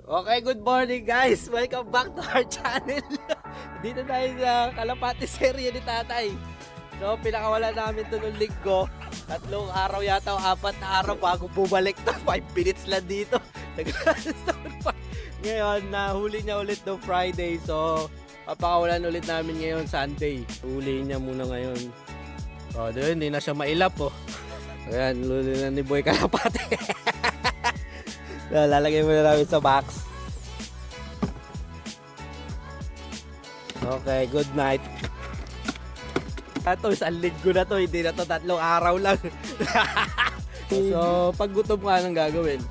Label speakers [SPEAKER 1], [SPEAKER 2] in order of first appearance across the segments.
[SPEAKER 1] Okay, good morning guys! Welcome back to our channel! Dito tayo sa Kalapati serye ni Tatay. So, pinakawala namin ito nung linggo. 3 araw yata o 4 na araw bago bumalik na. 5 minutes lang dito. Ngayon, nahuli niya ulit no Friday. So, papakawalan ulit namin ngayon Sunday. Huliin niya muna ngayon. So, doon, hindi na siya mailap oh. Ayan, huli na ni Boy Kalapati. So, lalagay muna namin sa box. Okay, good night. Ito, isang linggo na to. Hindi na to 3 araw lang. So, pag gutom ka, anong gagawin?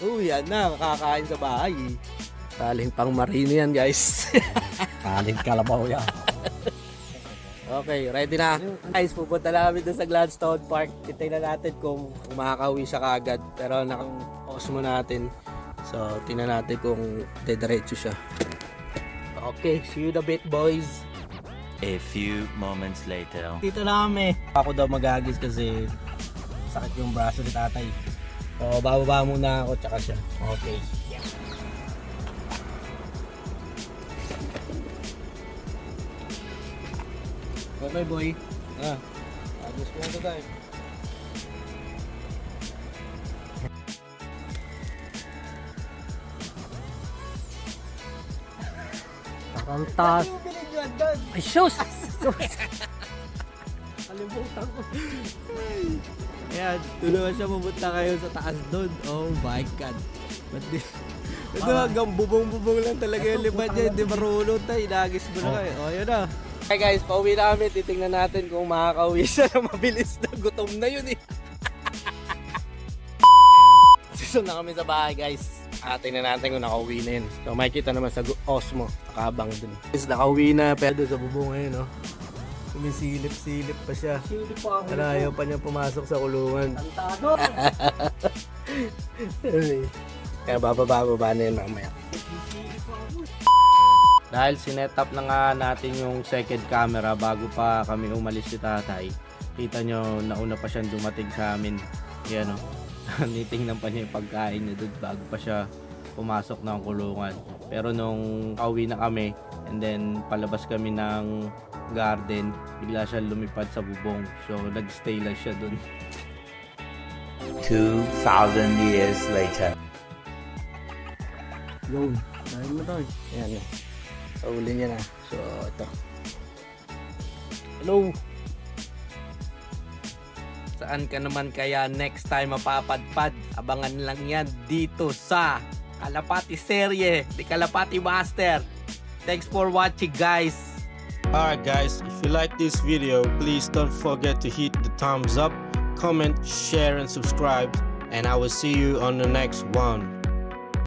[SPEAKER 1] Yan na, makakain sa bahay. Taling pang marino yan, guys.
[SPEAKER 2] Kaling kalabaw yan.
[SPEAKER 1] Okay, ready na. Guys, pupunta na kami doon sa Gladstone Park. Tingnan natin kung makakauwi siya kaagad. Pero nakang-pause mo natin. So, tingnan natin kung dediretso siya. Okay, see you in a bit, boys.
[SPEAKER 3] A few moments later.
[SPEAKER 1] Dito na kami. Ako daw magagis kasi sakit yung braso ni Tatay. So, bababa muna ako tsaka siya. Okay. Okay, boy. Agos mo ito tayo.
[SPEAKER 2] Kakantas. Ay, shoes!
[SPEAKER 1] Kalimutan ko. Ayan, tulungan siya pumunta kayo sa taas doon. Oh my God. Ba't di? Ito hanggang bubong-bubong lang talaga yung lipat niya. Hindi marunong tayo. Inagis mo na kayo. Oh, yun na. Okay guys, pauwi na kami. Titingnan natin kung makakauwi siya na mabilis na. Gutom na yun eh. Sison na kami sa bahay guys. Tingnan natin kung nakauwi na yun. So makikita naman sa Osmo. Nakabang dun. Guys, nakauwi na. Pero doon sa bubong ngayon, no? Kumisilip-silip pa siya. Pero ayaw pa niya pumasok sa kulungan.
[SPEAKER 2] Tantado!
[SPEAKER 1] Kaya bababa na yun mamaya. Dahil sinet up na nga natin yung second camera bago pa kami umalis si Tatay. Kita nyo, nauna pa siyang dumating sa amin. Yan o. Nitingnan pa niya yung pagkain niya doon bago pa siya pumasok ng kulungan. Pero nung pauwi na kami, and then palabas kami ng garden, bigla siya lumipad sa bubong. So nagstay lang siya doon.
[SPEAKER 3] 2,000 years later.
[SPEAKER 1] Yun, dahil mo to. Ayan o. Pauli niya na. So ito. Hello! Saan ka naman kaya next time mapapadpad? Abangan lang yan dito sa Kalapati serye, the Kalapati Master. Thanks for watching guys.
[SPEAKER 4] Alright guys, if you like this video, please don't forget to hit the thumbs up, comment, share and subscribe, and I will see you on the next one.